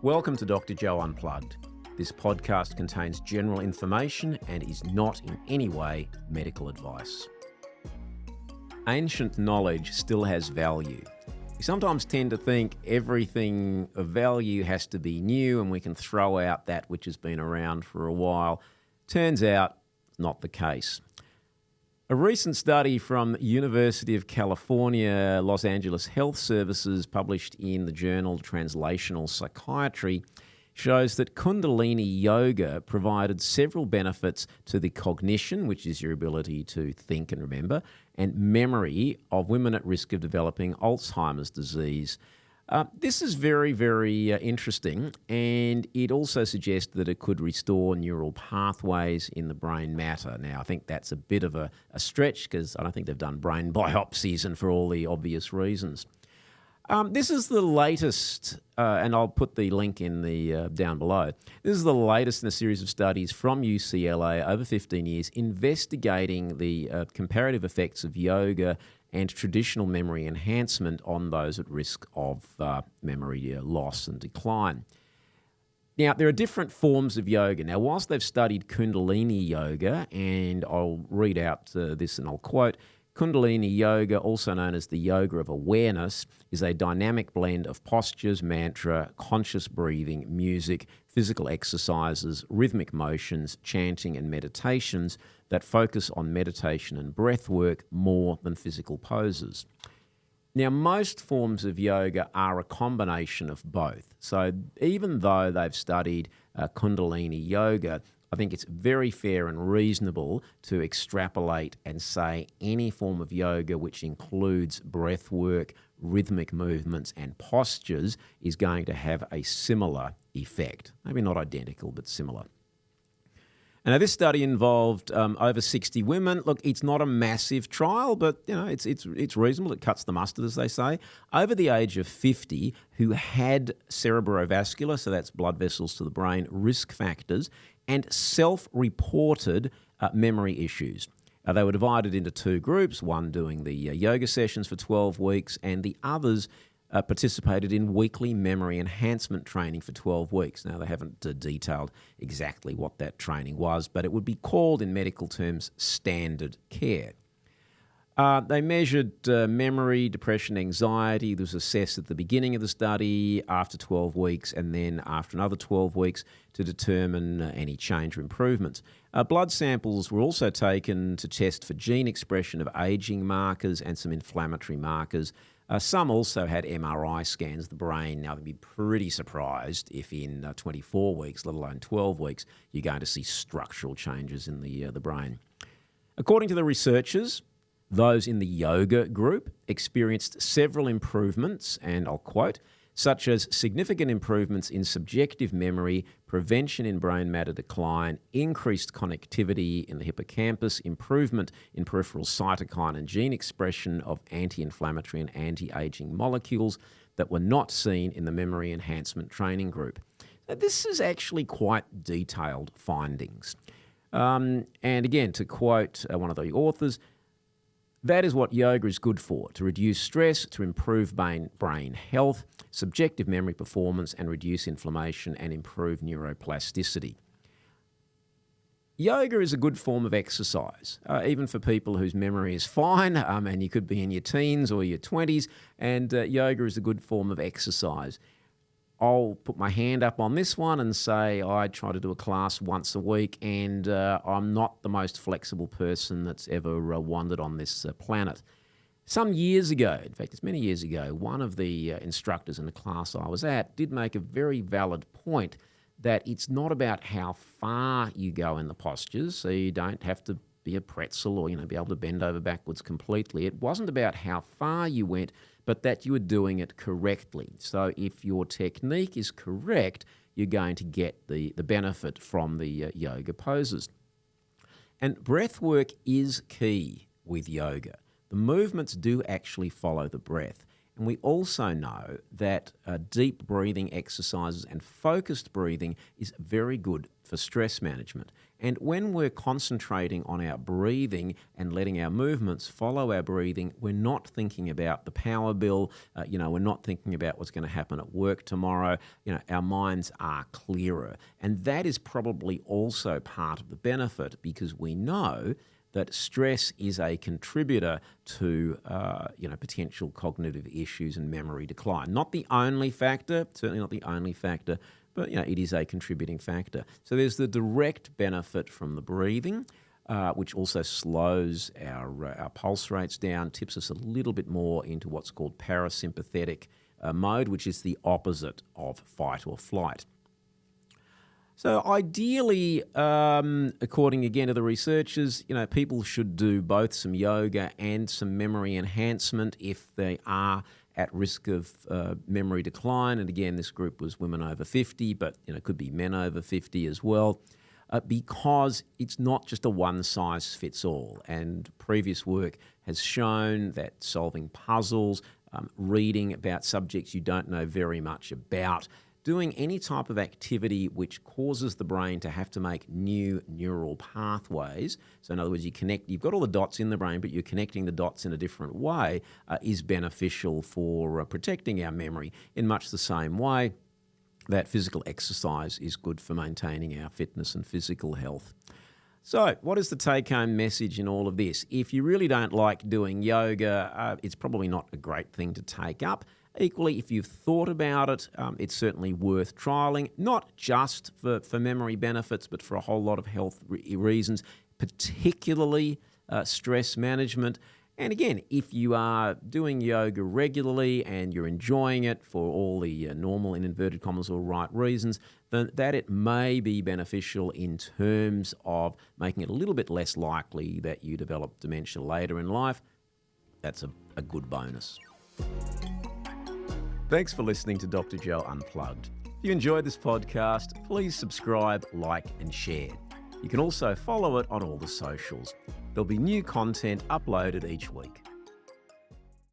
Welcome to Dr Joe Unplugged. This podcast contains general information and is not in any way medical advice. Ancient knowledge still has value. We sometimes tend to think everything of value has to be new and we can throw out that which has been around for a while. Turns out, not the case. A recent study from University of California, Los Angeles Health Services, published in the journal Translational Psychiatry, shows that Kundalini Yoga provided several benefits to the cognition, which is your ability to think and remember, and memory of women at risk of developing Alzheimer's disease. This is very, very interesting, and it also suggests that it could restore neural pathways in the brain matter. Now, I think that's a bit of a stretch because I don't think they've done brain biopsies and for all the obvious reasons. This is the latest, and I'll put the link in the down below. This is the latest in a series of studies from UCLA over 15 years investigating the comparative effects of yoga and traditional memory enhancement on those at risk of memory loss and decline. Now, there are different forms of yoga. Now, whilst they've studied Kundalini Yoga, and I'll read out this and I'll quote, Kundalini Yoga, also known as the yoga of awareness, is a dynamic blend of postures, mantra, conscious breathing, music, physical exercises, rhythmic motions, chanting and meditations that focus on meditation and breath work more than physical poses. Now, most forms of yoga are a combination of both. So even though they've studied Kundalini Yoga, I think it's very fair and reasonable to extrapolate and say any form of yoga which includes breath work, rhythmic movements and postures is going to have a similar effect. Maybe not identical, but similar. Now, this study involved over 60 women. Look, it's not a massive trial, but it's reasonable. It cuts the mustard, as they say. Over the age of 50, who had cerebrovascular, so that's blood vessels to the brain, risk factors, and self-reported memory issues. They were divided into two groups, one doing the yoga sessions for 12 weeks, and the others participated in weekly memory enhancement training for 12 weeks. Now, they haven't detailed exactly what that training was, but it would be called in medical terms standard care. They measured memory, depression, anxiety. This was assessed at the beginning of the study, after 12 weeks, and then after another 12 weeks to determine any change or improvements. Blood samples were also taken to test for gene expression of aging markers and some inflammatory markers. Some also had MRI scans of the brain. Now, they'd be pretty surprised if in 24 weeks, let alone 12 weeks, you're going to see structural changes in the brain. According to the researchers, those in the yoga group experienced several improvements, and I'll quote, such as significant improvements in subjective memory, prevention in brain matter decline, increased connectivity in the hippocampus, improvement in peripheral cytokine and gene expression of anti-inflammatory and anti-aging molecules that were not seen in the memory enhancement training group. Now, this is actually quite detailed findings. And again, to quote one of the authors, that is what yoga is good for, to reduce stress, to improve brain health, subjective memory performance, and reduce inflammation and improve neuroplasticity. Yoga is a good form of exercise, even for people whose memory is fine, and you could be in your teens or your 20s, and yoga is a good form of exercise. I'll put my hand up on this one and say I try to do a class once a week, and I'm not the most flexible person that's ever wandered on this planet. Some years ago, in fact, it's many years ago, one of the instructors in the class I was at did make a very valid point that it's not about how far you go in the postures, so you don't have to be a pretzel or be able to bend over backwards completely. It wasn't about how far you went, but that you were doing it correctly. So if your technique is correct, you're going to get the benefit from the yoga poses. And breath work is key with yoga. The movements do actually follow the breath. And we also know that deep breathing exercises and focused breathing is very good for stress management. And when we're concentrating on our breathing and letting our movements follow our breathing, we're not thinking about the power bill. We're not thinking about what's going to happen at work tomorrow. Our minds are clearer. And that is probably also part of the benefit, because we know that stress is a contributor to potential cognitive issues and memory decline. Not the only factor, certainly not the only factor, but it is a contributing factor. So there's the direct benefit from the breathing, which also slows our pulse rates down, tips us a little bit more into what's called parasympathetic mode, which is the opposite of fight or flight. So ideally, according again to the researchers, people should do both some yoga and some memory enhancement if they are at risk of memory decline. And again, this group was women over 50, but it could be men over 50 as well, because it's not just a one-size-fits-all. And previous work has shown that solving puzzles, reading about subjects you don't know very much about, doing any type of activity which causes the brain to have to make new neural pathways. So in other words, you've got all the dots in the brain, but you're connecting the dots in a different way, is beneficial for protecting our memory in much the same way that physical exercise is good for maintaining our fitness and physical health. So what is the take-home message in all of this? If you really don't like doing yoga, it's probably not a great thing to take up. Equally, if you've thought about it, it's certainly worth trialling, not just for memory benefits, but for a whole lot of health reasons, particularly stress management. And again, if you are doing yoga regularly and you're enjoying it for all the normal, in inverted commas, or right reasons, then that it may be beneficial in terms of making it a little bit less likely that you develop dementia later in life. That's a good bonus. Thanks for listening to Dr. Joe Unplugged. If you enjoyed this podcast, please subscribe, like, and share. You can also follow it on all the socials. There'll be new content uploaded each week.